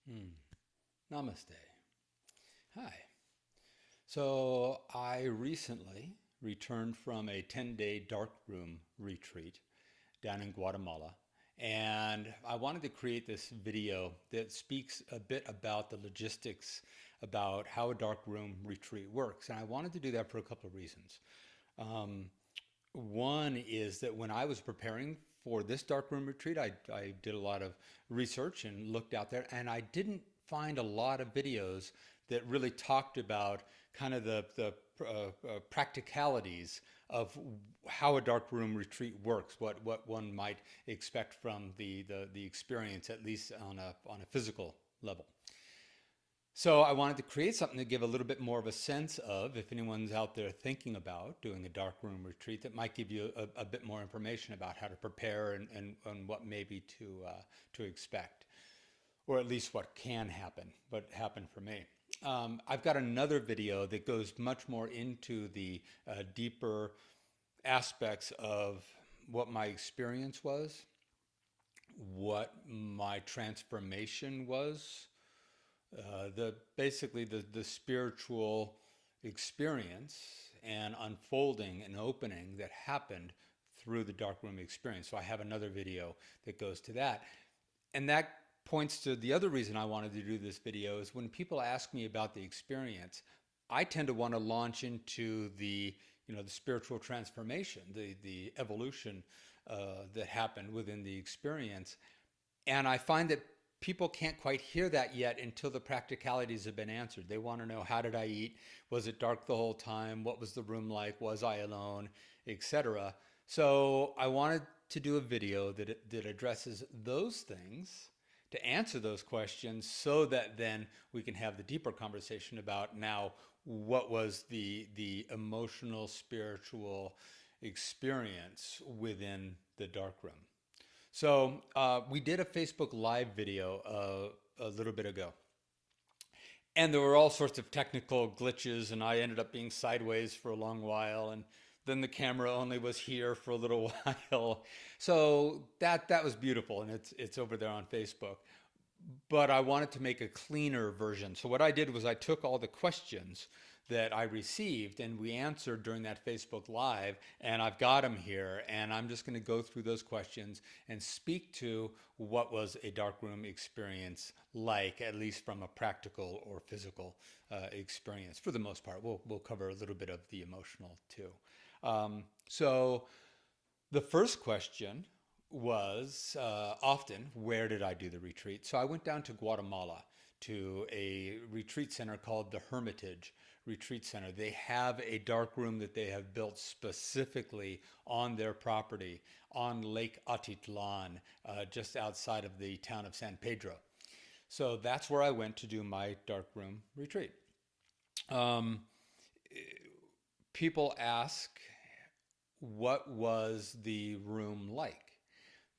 Hmm. Namaste. Hi. So I recently returned from a 10-day darkroom retreat down in Guatemala. And I wanted to create this video that speaks a bit about the logistics about how a darkroom retreat works. And I wanted to do that for a couple of reasons. Um, One is that when I was preparing for this darkroom retreat, I did a lot of research and looked out there, and I didn't find a lot of videos that really talked about kind of the practicalities of how a darkroom retreat works, what one might expect from the experience, at least on a physical level. So I wanted to create something to give a little bit more of a sense of, if anyone's out there thinking about doing a darkroom retreat, that might give you a bit more information about how to prepare and what maybe to expect, or at least what can happen, what happened for me. I've got another video that goes much more into the deeper aspects of what my experience was, what my transformation was, the basically the spiritual experience and unfolding and opening that happened through the darkroom experience. So I have another video that goes to that. And that points to the other reason I wanted to do this video is when people ask me about the experience, I tend to want to launch into the spiritual transformation, the evolution that happened within the experience. And I find that people can't quite hear that yet until the practicalities have been answered. They want to know, how did I eat? Was it dark the whole time? What was the room like? Was I alone? Etc. So I wanted to do a video that addresses those things to answer those questions so that then we can have the deeper conversation about now what was the emotional, spiritual experience within the dark room. So we did a Facebook Live video a little bit ago, and there were all sorts of technical glitches, and I ended up being sideways for a long while, and then the camera only was here for a little while. So that was beautiful, and it's over there on Facebook. But I wanted to make a cleaner version. So what I did was I took all the questions that I received and we answered during that Facebook Live, and I've got them here, and I'm just going to go through those questions and speak to what was a darkroom experience like, at least from a practical or physical experience. For the most part, we'll cover a little bit of the emotional too. So the first question was often, where did I do the retreat? So I went down to Guatemala to a retreat center called the Hermitage Retreat Center. They have a dark room that they have built specifically on their property on Lake Atitlan, just outside of the town of San Pedro. So that's where I went to do my dark room retreat. Um, People ask, what was the room like?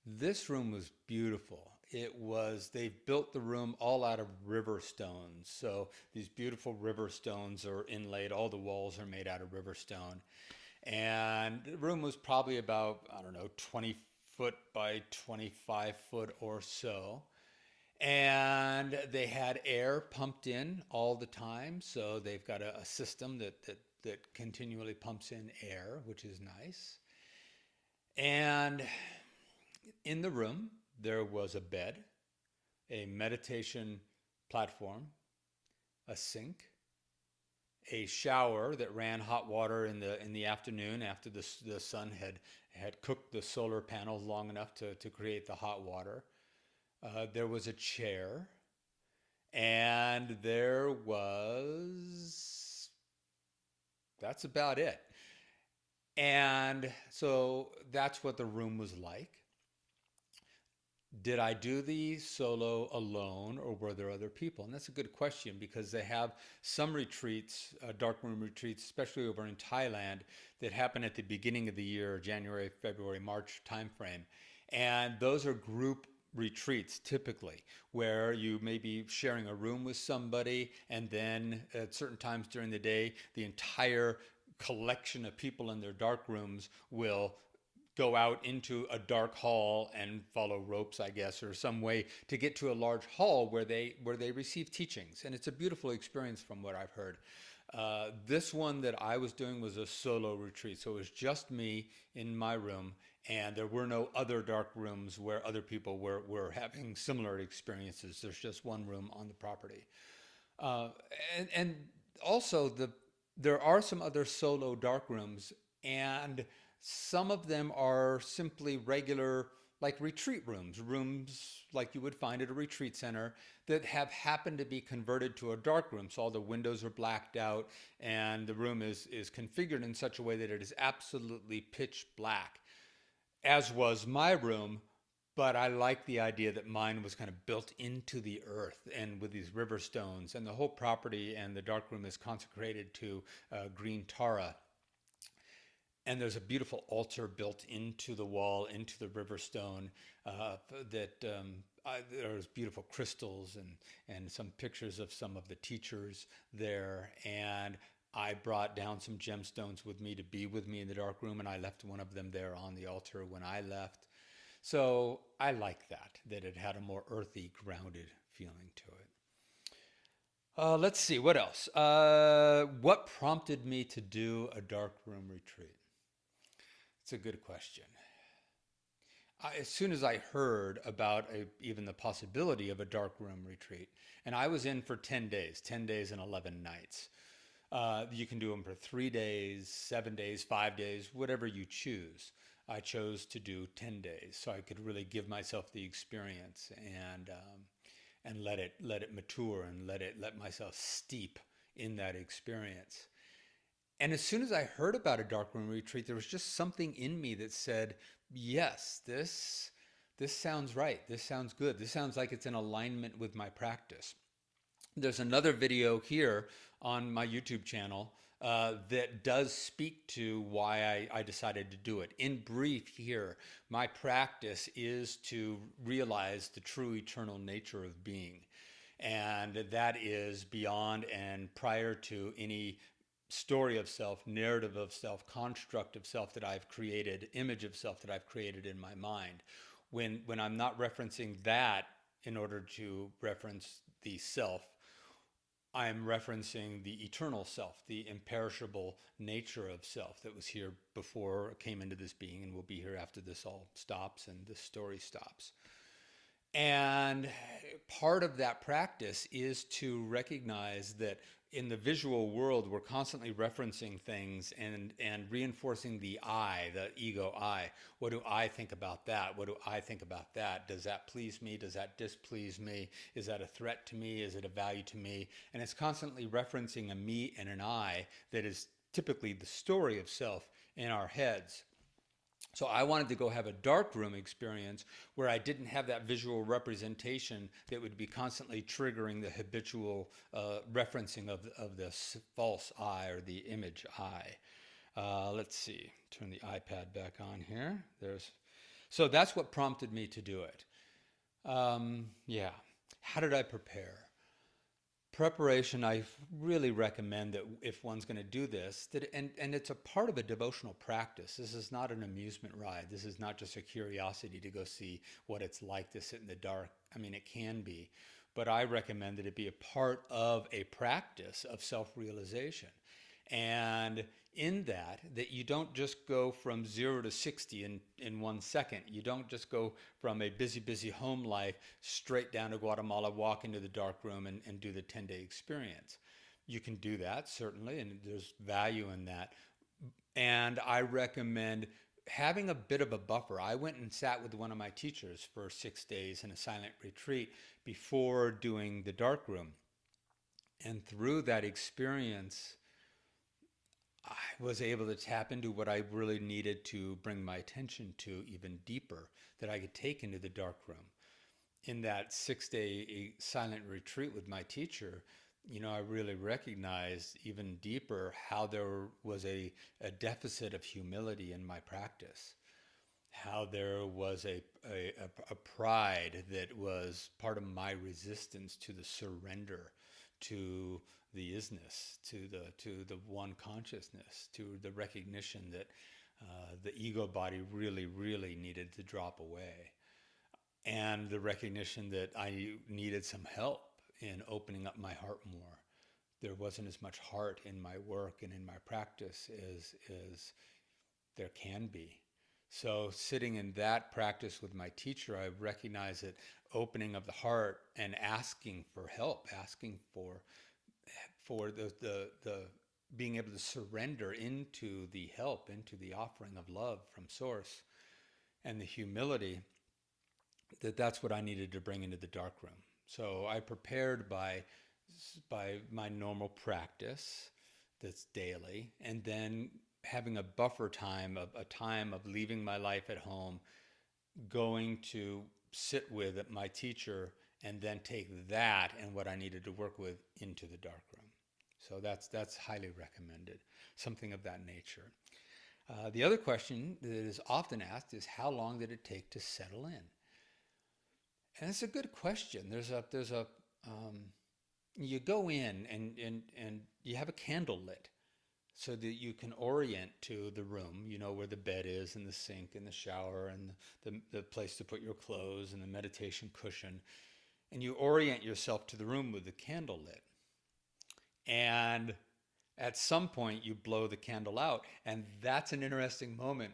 This room was beautiful. They built the room all out of river stones. So these beautiful river stones are inlaid. All the walls are made out of river stone. And the room was probably about, I don't know, 20 foot by 25 foot or so. And they had air pumped in all the time. So they've got a system that continually pumps in air, which is nice. And in the room, there was a bed, a meditation platform, a sink, a shower that ran hot water in the afternoon after the sun had cooked the solar panels long enough to create the hot water. There was a chair, and that's about it. And so that's what the room was like. Did I do the solo alone, or were there other people? And that's a good question, because they have some retreats, darkroom retreats, especially over in Thailand, that happen at the beginning of the year, January, February, March timeframe. And those are group retreats typically, where you may be sharing a room with somebody, and then at certain times during the day, the entire collection of people in their dark rooms will go out into a dark hall and follow ropes, I guess, or some way to get to a large hall where they receive teachings. And it's a beautiful experience from what I've heard. This one that I was doing was a solo retreat. So it was just me in my room, and there were no other dark rooms where other people were having similar experiences. There's just one room on the property. Uh, and also there are some other solo dark rooms, and some of them are simply regular, like retreat rooms, rooms like you would find at a retreat center that have happened to be converted to a dark room. So all the windows are blacked out, and the room is configured in such a way that it is absolutely pitch black, as was my room. But I like the idea that mine was kind of built into the earth and with these river stones, and the whole property and the darkroom is consecrated to green Tara. And there's a beautiful altar built into the wall, into the river stone, that there's beautiful crystals and some pictures of some of the teachers there. And I brought down some gemstones with me to be with me in the dark room, and I left one of them there on the altar when I left. So I like that it had a more earthy, grounded feeling to it. Let's see, what else? What prompted me to do a dark room retreat? It's a good question. As soon as I heard about even the possibility of a dark room retreat, and I was in for 10 days and 11 nights. You can do them for 3 days, 7 days, 5 days, whatever you choose. I chose to do 10 days so I could really give myself the experience and let it mature and let myself steep in that experience. And as soon as I heard about a darkroom retreat, there was just something in me that said, yes, this sounds right. This sounds good. This sounds like it's in alignment with my practice. There's another video here on my YouTube channel that does speak to why I decided to do it. In brief here, my practice is to realize the true eternal nature of being. And that is beyond and prior to any story of self, narrative of self, construct of self that I've created, image of self that I've created in my mind. When I'm not referencing that in order to reference the self, I am referencing the eternal self, the imperishable nature of self that was here before it came into this being and will be here after this all stops and this story stops. And part of that practice is to recognize that in the visual world, we're constantly referencing things and reinforcing the I, the ego I. What do I think about that? What do I think about that? Does that please me? Does that displease me? Is that a threat to me? Is it a value to me? And it's constantly referencing a me and an I that is typically the story of self in our heads. So I wanted to go have a dark room experience where I didn't have that visual representation that would be constantly triggering the habitual referencing of the false I or the image I. Let's see, turn the iPad back on here. So that's what prompted me to do it. Yeah, how did I prepare? Preparation, I really recommend that if one's going to do this, and it's a part of a devotional practice. This is not an amusement ride. This is not just a curiosity to go see what it's like to sit in the dark. I mean, it can be, but I recommend that it be a part of a practice of self-realization. And in that you don't just go from 0 to 60 in 1 second. You don't just go from a busy home life straight down to Guatemala, walk into the dark room and do the 10-day experience. You can do that, certainly, and there's value in that. And I recommend having a bit of a buffer. I went and sat with one of my teachers for 6 days in a silent retreat before doing the dark room. And through that experience, I was able to tap into what I really needed to bring my attention to even deeper, that I could take into the dark room. In that 6-day silent retreat with my teacher, I really recognized even deeper how there was a deficit of humility in my practice, how there was a pride that was part of my resistance to the surrender to the isness, to the one consciousness, to the recognition that The ego body really, really needed to drop away. And the recognition that I needed some help in opening up my heart more. There wasn't as much heart in my work and in my practice as there can be. So sitting in that practice with my teacher, I recognized that opening of the heart and asking for help, asking for the being able to surrender into the help, into the offering of love from source, and the humility, that's what I needed to bring into the dark room. So I prepared by my normal practice that's daily, and then having a buffer time, a time of leaving my life at home, going to sit with my teacher, and then take that and what I needed to work with into the dark room. So that's highly recommended, something of that nature. The other question that is often asked is, how long did it take to settle in? And it's a good question. You go in and you have a candle lit so that you can orient to the room, you know, where the bed is and the sink and the shower and the place to put your clothes and the meditation cushion. And you orient yourself to the room with the candle lit. And at some point you blow the candle out. And that's an interesting moment.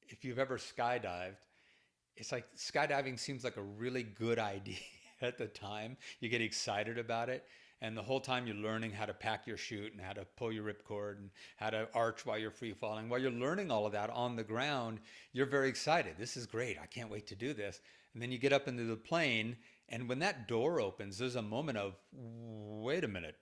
If you've ever skydived, it's like skydiving seems like a really good idea at the time. You get excited about it. And the whole time you're learning how to pack your chute and how to pull your ripcord and how to arch while you're free falling. While you're learning all of that on the ground, you're very excited. This is great. I can't wait to do this. And then you get up into the plane, and when that door opens, there's a moment of, wait a minute,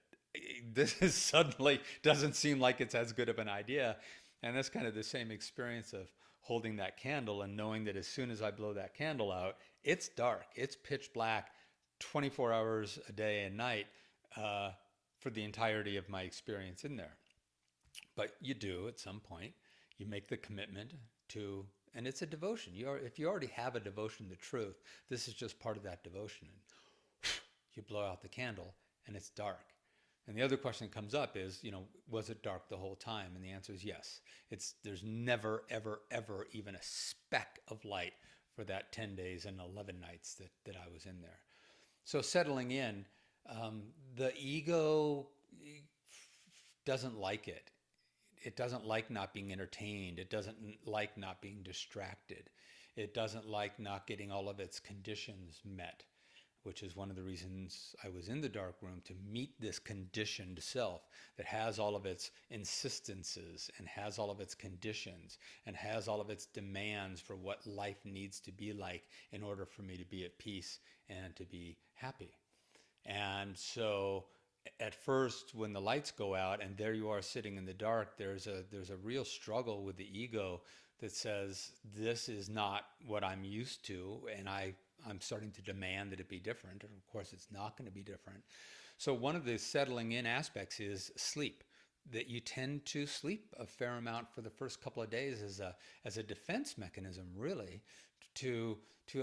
this is suddenly doesn't seem like it's as good of an idea. And that's kind of the same experience of holding that candle and knowing that as soon as I blow that candle out, it's dark, it's pitch black, 24 hours a day and night for the entirety of my experience in there. But you do at some point, you make the commitment to, and it's a devotion. If you already have a devotion to truth, this is just part of that devotion. And you blow out the candle and it's dark. And the other question that comes up is, you know, was it dark the whole time? And the answer is yes. There's never, ever, ever even a speck of light for that 10 days and 11 nights that I was in there. So settling in, the ego doesn't like it. It doesn't like not being entertained. It doesn't like not being distracted. It doesn't like not getting all of its conditions met, which is one of the reasons I was in the dark room, to meet this conditioned self that has all of its insistences and has all of its conditions and has all of its demands for what life needs to be like in order for me to be at peace and to be happy. And so at first, when the lights go out and there you are sitting in the dark, there's a real struggle with the ego that says, this is not what I'm used to, and I'm starting to demand that it be different. And of course, it's not going to be different. So one of the settling in aspects is sleep, that you tend to sleep a fair amount for the first couple of days as a defense mechanism, really, to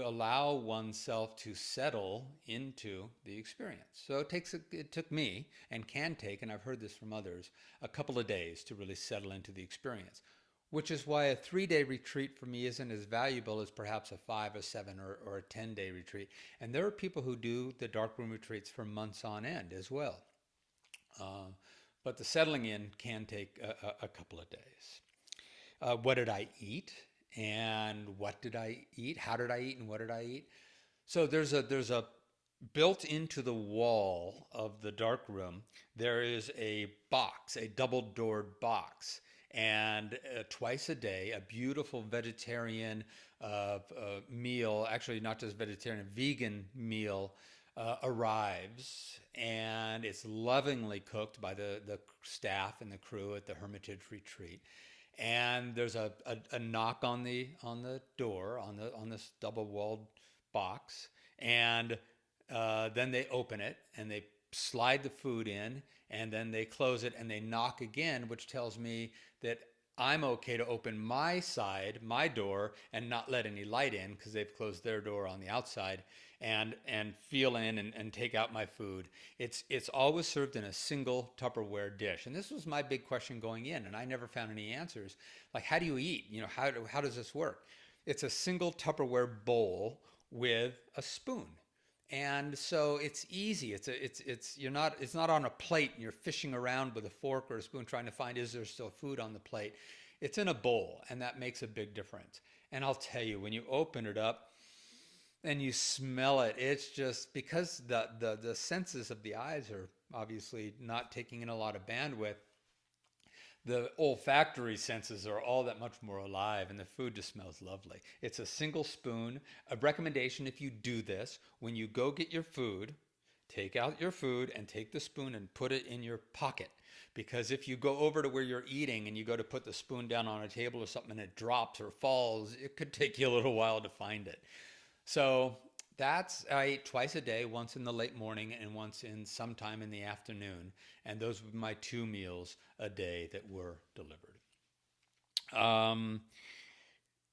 allow oneself to settle into the experience. So it took me, and can take, and I've heard this from others, a couple of days to really settle into the experience. Which is why a 3-day retreat for me isn't as valuable as perhaps a 5, a 7, or a 10-day retreat. And there are people who do the darkroom retreats for months on end as well. But the settling in can take a couple of days. What did I eat? And what did I eat? How did I eat? And what did I eat? So there's a built into the wall of the dark room, there is a box, a double-doored box. And twice a day, a beautiful vegetarian meal, actually not just vegetarian, vegan meal arrives, and it's lovingly cooked by the staff and the crew at the Hermitage Retreat. And there's a knock on the door on this double-walled box, and then they open it and they slide the food in, and then they close it and they knock again, which tells me that I'm okay to open my side, my door, and not let any light in because they've closed their door on the outside. and feel in and take out my food. It's always served in a single Tupperware dish. And this was my big question going in, and I never found any answers. Like, how do you eat? How does this work? It's a single Tupperware bowl with a spoon. And so it's easy. It's not on a plate and you're fishing around with a fork or a spoon trying to find, is there still food on the plate? It's in a bowl, and that makes a big difference. And I'll tell you, when you open it up and you smell it, it's just because the senses of the eyes are obviously not taking in a lot of bandwidth. The olfactory senses are all that much more alive, and the food just smells lovely. It's a single spoon. A recommendation, if you do this, when you go get your food, take out your food and take the spoon and put it in your pocket. Because if you go over to where you're eating and you go to put the spoon down on a table or something and it drops or falls, it could take you a little while to find it. So I ate twice a day, once in the late morning and once in sometime in the afternoon. And those were my 2 meals a day that were delivered.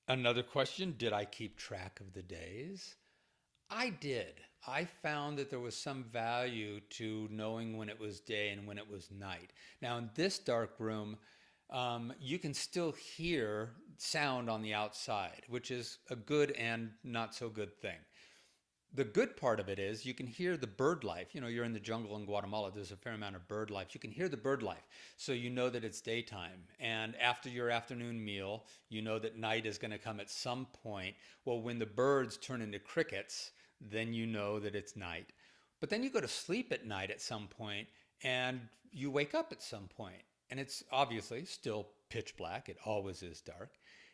Another question, did I keep track of the days? I did. I found that there was some value to knowing when it was day and when it was night. Now, in this dark room, you can still hear sound on the outside, which is a good and not so good thing. The good part of it is you can hear the bird life. You're in the jungle in Guatemala. There's a fair amount of bird life. You can hear the bird life. So you know that it's daytime. And after your afternoon meal, you know that night is going to come at some point. Well, when the birds turn into crickets, then you know that it's night. But then you go to sleep at night at some point and you wake up at some point. And it's obviously still pitch black. It always is dark.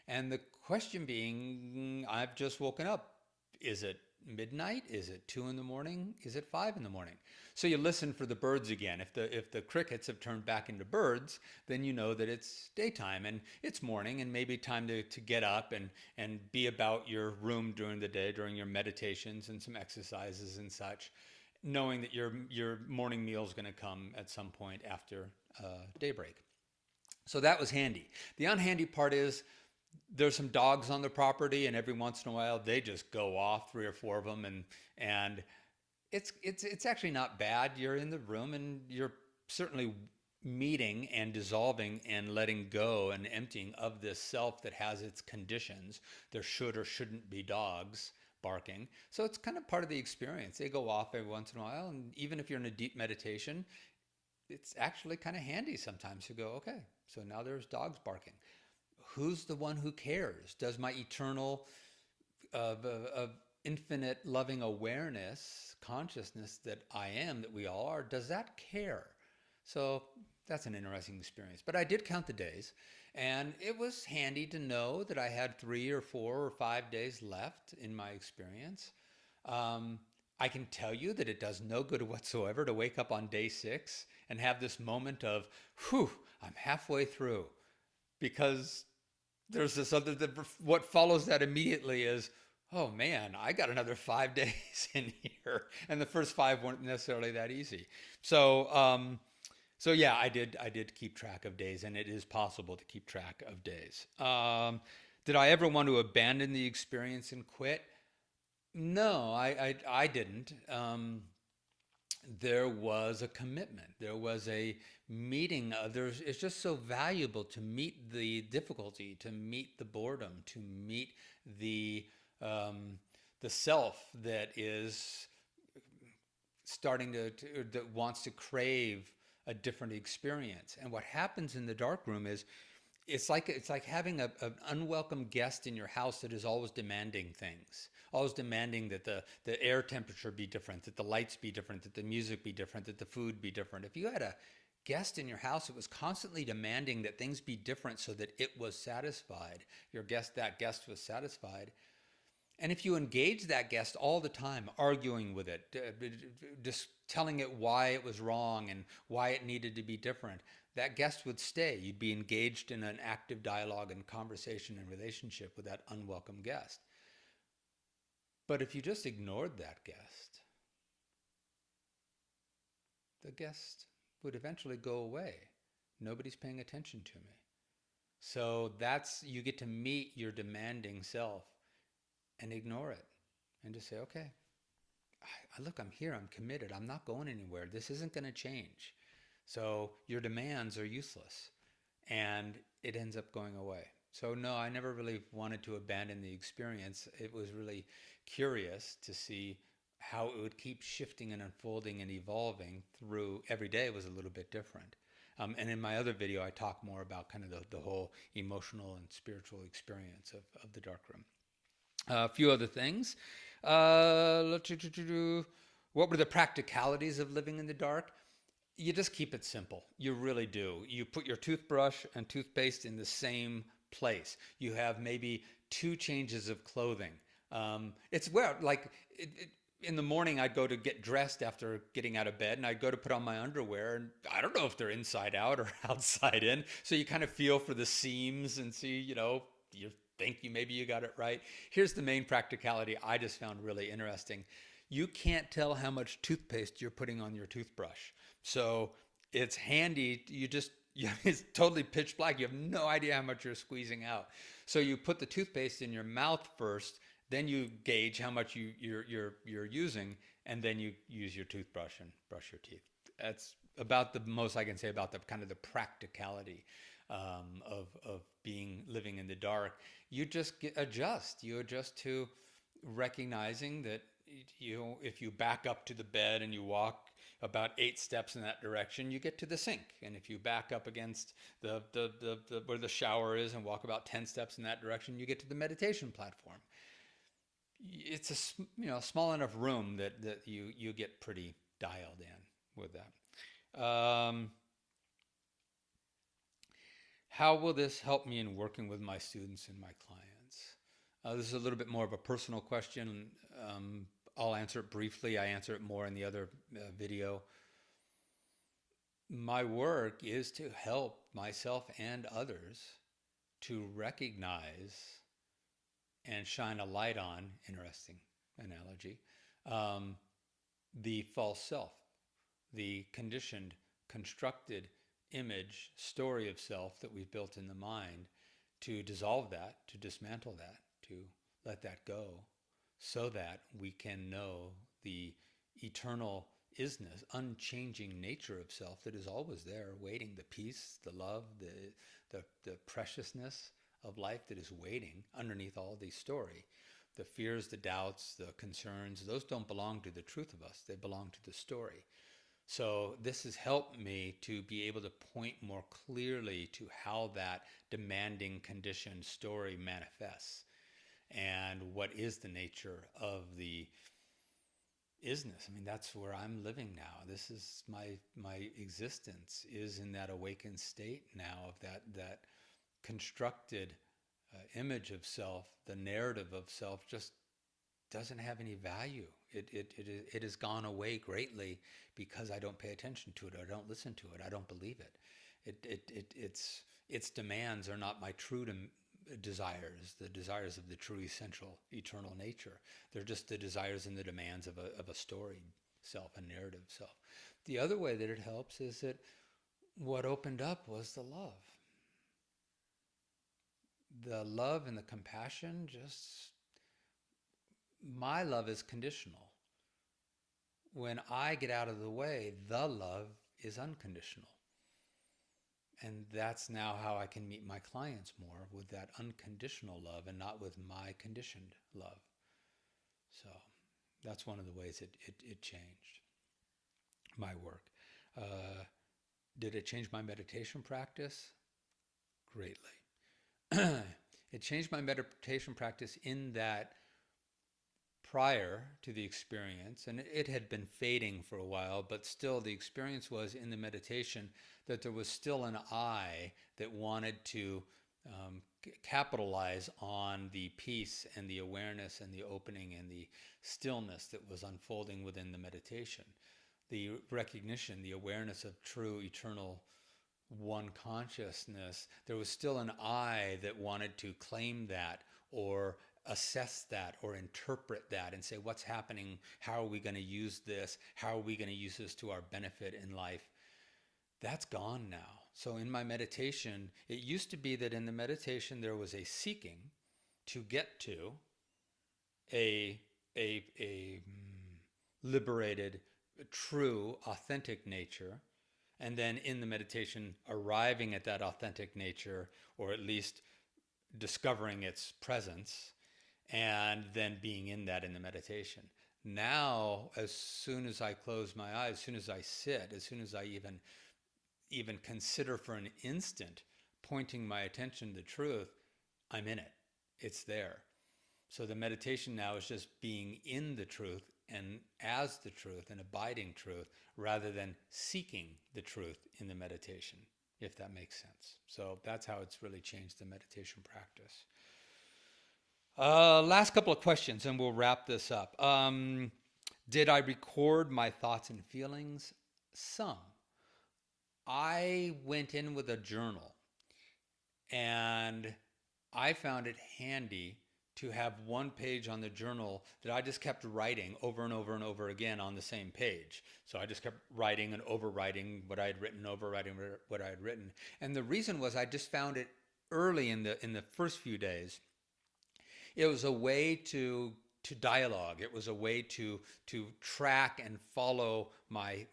And the question being, I've just woken up. Is it midnight? Is it 2 in the morning? Is it 5 in the morning? So you listen for the birds again. If the crickets have turned back into birds, then you know that it's daytime and it's morning and maybe time to get up and be about your room during the day, during your meditations and some exercises and such, knowing that your morning meal is going to come at some point after daybreak. So that was handy. The unhandy part is there's some dogs on the property, and every once in a while they just go off, 3 or 4 of them, and it's actually not bad. You're in the room and you're certainly meeting and dissolving and letting go and emptying of this self that has its conditions. There should or shouldn't be dogs barking. So it's kind of part of the experience. They go off every once in a while, and even if you're in a deep meditation, it's actually kind of handy sometimes to go, okay, so now there's dogs barking. Who's the one who cares? Does my eternal, infinite loving awareness, consciousness that I am, that we all are, does that care? So that's an interesting experience. But I did count the days, and it was handy to know that I had 3 or 4 or 5 days left in my experience. I can tell you that it does no good whatsoever to wake up on day 6 and have this moment of, whew, I'm halfway through. Because there's this other, what follows that immediately is, oh man, I got another 5 days in here. And the first 5 weren't necessarily that easy. So yeah, I did keep track of days, and it is possible to keep track of days. Did I ever want to abandon the experience and quit? No, I didn't. There was a commitment. There was a meeting. It's just so valuable to meet the difficulty, to meet the boredom, to meet the self that is starting that wants to crave a different experience. And what happens in the dark room is it's like having an unwelcome guest in your house that is always demanding things, always demanding that the air temperature be different, that the lights be different, that the music be different, that the food be different. If you had a guest in your house that was constantly demanding that things be different so that it was satisfied, that guest was satisfied. And if you engage that guest all the time, arguing with it, just telling it why it was wrong and why it needed to be different, that guest would stay. You'd be engaged in an active dialogue and conversation and relationship with that unwelcome guest. But if you just ignored that guest, the guest would eventually go away. Nobody's paying attention to me. So you get to meet your demanding self and ignore it and just say, okay, look, I'm here, I'm committed, I'm not going anywhere. This isn't going to change. So your demands are useless, and it ends up going away. So no, I never really wanted to abandon the experience. It was really curious to see how it would keep shifting and unfolding and evolving through. Every day was a little bit different. And in my other video, I talk more about kind of the whole emotional and spiritual experience of the darkroom. A few other things. What were the practicalities of living in the dark? You just keep it simple. You really do. You put your toothbrush and toothpaste in the same place. You have maybe 2 changes of clothing. It's where, like, in the morning, I'd go to get dressed after getting out of bed, and I'd go to put on my underwear, and I don't know if they're inside out or outside in. So you kind of feel for the seams and see, you think maybe you got it right. Here's the main practicality I just found really interesting. You can't tell how much toothpaste you're putting on your toothbrush. So it's handy. It's totally pitch black. You have no idea how much you're squeezing out. So you put the toothpaste in your mouth first, then you gauge how much you're using, and then you use your toothbrush and brush your teeth. That's about the most I can say about the kind of the practicality of living in the dark. You just adjust. You adjust to recognizing that if you back up to the bed and you walk about 8 steps in that direction, you get to the sink. And if you back up against the where the shower is and walk about 10 steps in that direction, you get to the meditation platform. It's a small enough room that you get pretty dialed in with that. How will this help me in working with my students and my clients? This is a little bit more of a personal question. I'll answer it briefly. I answer it more in the other video. My work is to help myself and others to recognize and shine a light on, interesting analogy, the false self, the conditioned, constructed image, story of self that we've built in the mind, to dissolve that, to dismantle that, to let that go, so that we can know the eternal isness, unchanging nature of self that is always there, waiting, the peace, the love, the preciousness of life that is waiting underneath all the story. The fears, the doubts, the concerns, those don't belong to the truth of us. They belong to the story. So this has helped me to be able to point more clearly to how that demanding conditioned story manifests and what is the nature of the isness. I mean, that's where I'm living now. This is my existence is in that awakened state now of that constructed image of self. The narrative of self just doesn't have any value. It has gone away greatly because I don't pay attention to it. I don't listen to it. I don't believe it. Its demands are not my true desires, the desires of the true essential eternal nature. They're just the desires and the demands of a storied self, a narrative self. The other way that it helps is that what opened up was the love. The love and the compassion, my love is conditional. When I get out of the way, the love is unconditional. And that's now how I can meet my clients more, with that unconditional love and not with my conditioned love. So that's one of the ways it changed my work. Did it change my meditation practice? Greatly. It changed my meditation practice in that prior to the experience, and it had been fading for a while, but still the experience was in the meditation that there was still an I that wanted to capitalize on the peace and the awareness and the opening and the stillness that was unfolding within the meditation. The recognition, the awareness of true eternal one consciousness. There was still an I that wanted to claim that or assess that or interpret that and say, what's happening? How are we going to use this? How are we going to use this to our benefit in life? That's gone now. So in my meditation, it used to be that in the meditation there was a seeking to get to a liberated, true, authentic nature, and then in the meditation arriving at that authentic nature, or at least discovering its presence, and then being in that in the meditation. Now, as soon as I close my eyes, as soon as I sit, as soon as I even consider for an instant pointing my attention to the truth, I'm in it. It's there. So the meditation now is just being in the truth and as the truth and abiding truth, rather than seeking the truth in the meditation, if that makes sense. So that's how it's really changed the meditation practice. Last couple of questions and we'll wrap this up. Did I record my thoughts and feelings? Some. I went in with a journal, and I found it handy to have one page on the journal that I just kept writing over and over and over again on the same page. So I just kept writing and overwriting what I had written, overwriting what I had written. And the reason was I just found it early in the first few days. It was a way to dialogue. It was a way to track and follow my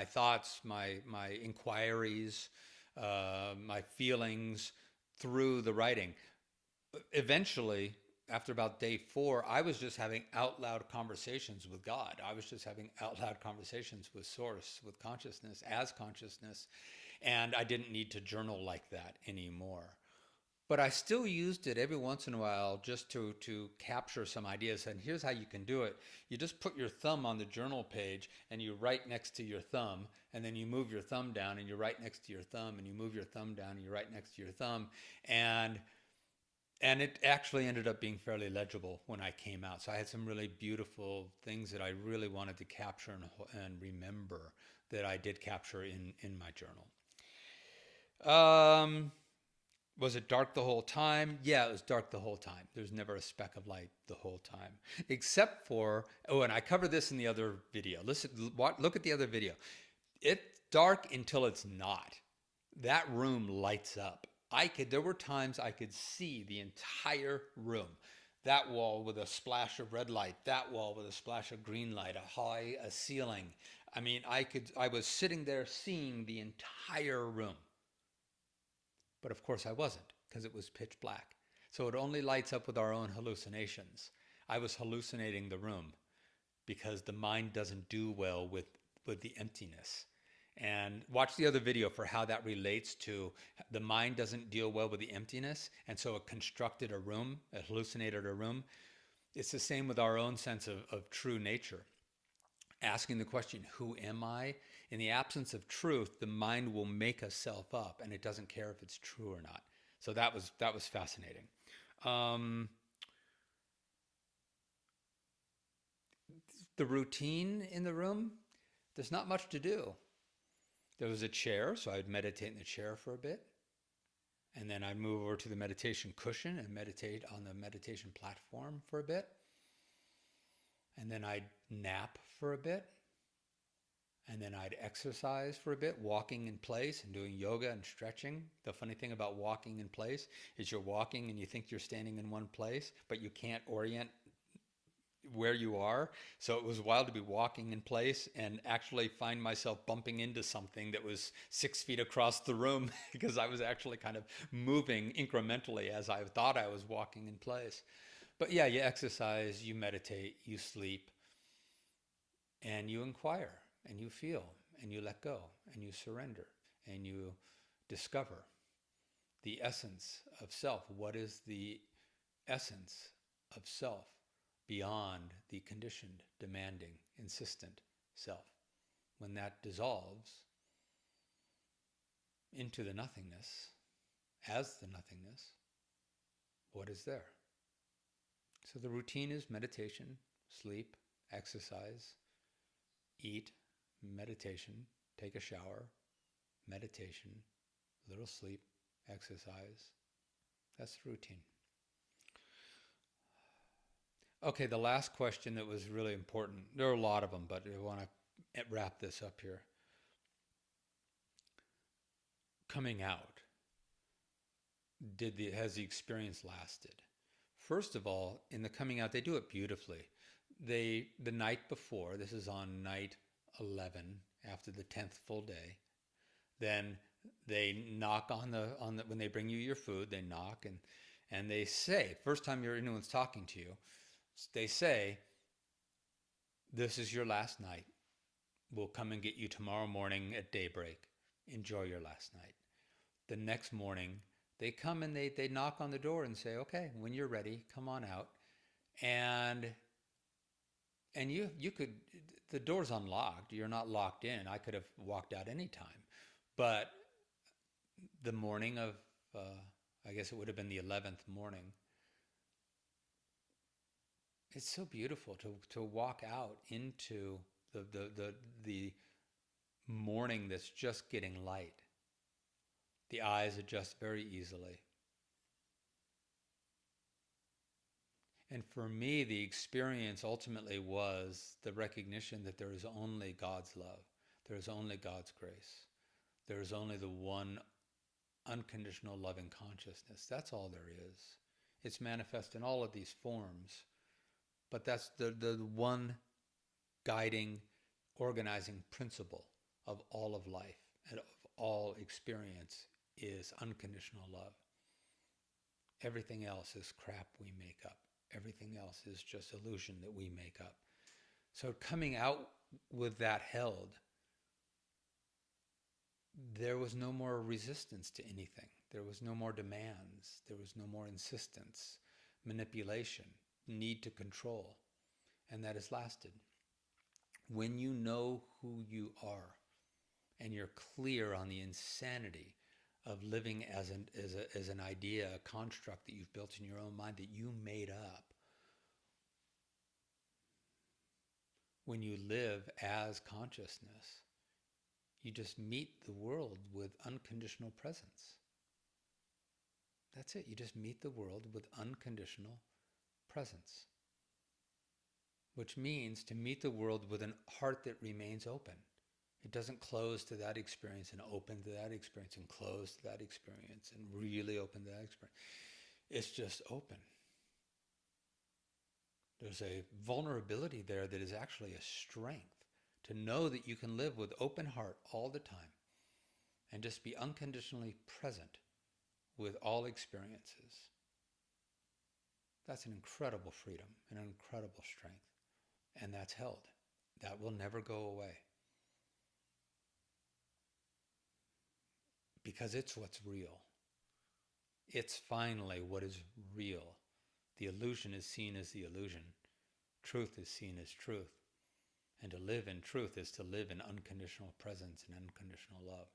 thoughts, my inquiries, my feelings through the writing. Eventually, after about day 4, I was just having out loud conversations with God. I was just having out loud conversations with Source, with consciousness, as consciousness, and I didn't need to journal like that anymore. But I still used it every once in a while just to capture some ideas. And here's how you can do it. You just put your thumb on the journal page and you write next to your thumb, and then you move your thumb down and you write next to your thumb, and you move your thumb down and you write next to your thumb. And it actually ended up being fairly legible when I came out. So I had some really beautiful things that I really wanted to capture and remember that I did capture in my journal. Was it dark the whole time? Yeah, it was dark the whole time. There's never a speck of light the whole time. Except for, and I covered this in the other video. Look at the other video. It's dark until it's not. That room lights up. There were times I could see the entire room. That wall with a splash of red light, that wall with a splash of green light, a ceiling. I mean, I was sitting there seeing the entire room. But of course I wasn't, because it was pitch black. So it only lights up with our own hallucinations. I was hallucinating the room because the mind doesn't do well with the emptiness. And watch the other video for how that relates to the mind doesn't deal well with the emptiness, and so it constructed a room, it hallucinated a room. It's the same with our own sense of true nature. Asking the question, who am I? In the absence of truth, the mind will make a self up, and it doesn't care if it's true or not. So that was fascinating. The routine in the room, there's not much to do. There was a chair, so I'd meditate in the chair for a bit. And then I'd move over to the meditation cushion and meditate on the meditation platform for a bit. And then I'd nap for a bit. And then I'd exercise for a bit, walking in place and doing yoga and stretching. The funny thing about walking in place is you're walking and you think you're standing in one place, but you can't orient where you are. So it was wild to be walking in place and actually find myself bumping into something that was 6 feet across the room because I was actually kind of moving incrementally as I thought I was walking in place. But yeah, you exercise, you meditate, you sleep, and you inquire, and you feel, and you let go, and you surrender, and you discover the essence of self. What is the essence of self beyond the conditioned, demanding, insistent self? When that dissolves into the nothingness, as the nothingness, what is there? So the routine is meditation, sleep, exercise, eat, meditation, take a shower, meditation, little sleep, exercise. That's the routine. Okay, the last question that was really important. There are a lot of them, but I want to wrap this up here. Coming out. Has the experience lasted? First of all, in the coming out, they do it beautifully. the night before, this is on night 11 after the 10th full day, then they knock on the when they bring you your food, they knock and they say, first time anyone's talking to you, they say, "This is your last night. We'll come and get you tomorrow morning at daybreak. Enjoy your last night." The next morning, they come and they knock on the door and say, "Okay, when you're ready, come on out." And you could, the door's unlocked. You're not locked in. I could have walked out anytime. But the morning of, I guess it would have been the 11th morning, it's so beautiful to walk out into the morning that's just getting light. The eyes adjust very easily. And for me, the experience ultimately was the recognition that there is only God's love. There is only God's grace. There is only the one unconditional loving consciousness. That's all there is. It's manifest in all of these forms. But that's the one guiding, organizing principle of all of life and of all experience is unconditional love. Everything else is crap we make up. Everything else is just illusion that we make up. So coming out with that held, there was no more resistance to anything. There was no more demands. There was no more insistence, manipulation, need to control. And that has lasted. When you know who you are and you're clear on the insanity of living as an idea, a construct that you've built in your own mind that you made up. When you live as consciousness, you just meet the world with unconditional presence. That's it. You just meet the world with unconditional presence. Which means to meet the world with a heart that remains open. It doesn't close to that experience and open to that experience and close to that experience and really open to that experience. It's just open. There's a vulnerability there that is actually a strength to know that you can live with open heart all the time and just be unconditionally present with all experiences. That's an incredible freedom and an incredible strength. And that's held. That will never go away. Because it's what's real. It's finally what is real. The illusion is seen as the illusion. Truth is seen as truth. And to live in truth is to live in unconditional presence and unconditional love.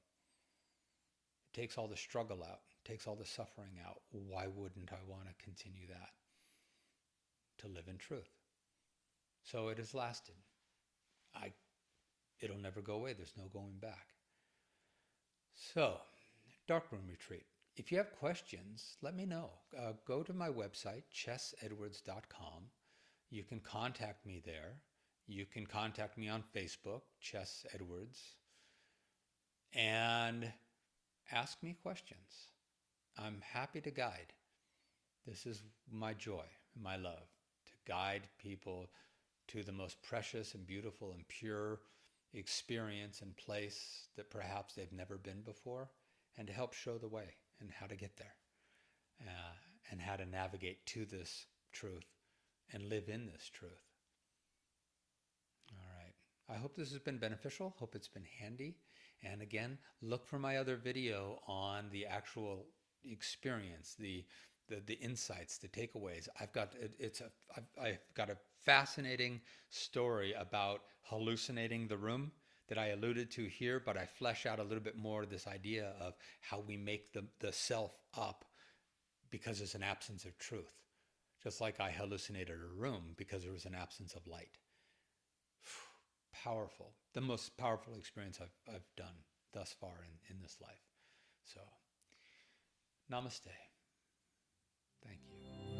It takes all the struggle out. It takes all the suffering out. Why wouldn't I want to continue that? To live in truth. So it has lasted. It'll never go away. There's no going back. So, Darkroom Retreat. If you have questions, let me know. Go to my website, chessedwards.com. You can contact me there. You can contact me on Facebook, Chess Edwards, and ask me questions. I'm happy to guide. This is my joy, my love, to guide people to the most precious and beautiful and pure experience and place that perhaps they've never been before, and to help show the way and how to get there, and how to navigate to this truth and live in this truth. All right. I hope this has been beneficial. Hope it's been handy. And again, look for my other video on the actual experience, the insights, the takeaways. I've got a fascinating story about hallucinating the room that I alluded to here, but I flesh out a little bit more this idea of how we make the self up because there's an absence of truth. Just like I hallucinated a room because there was an absence of light. Powerful. The most powerful experience I've done thus far in this life. So, namaste. Thank you.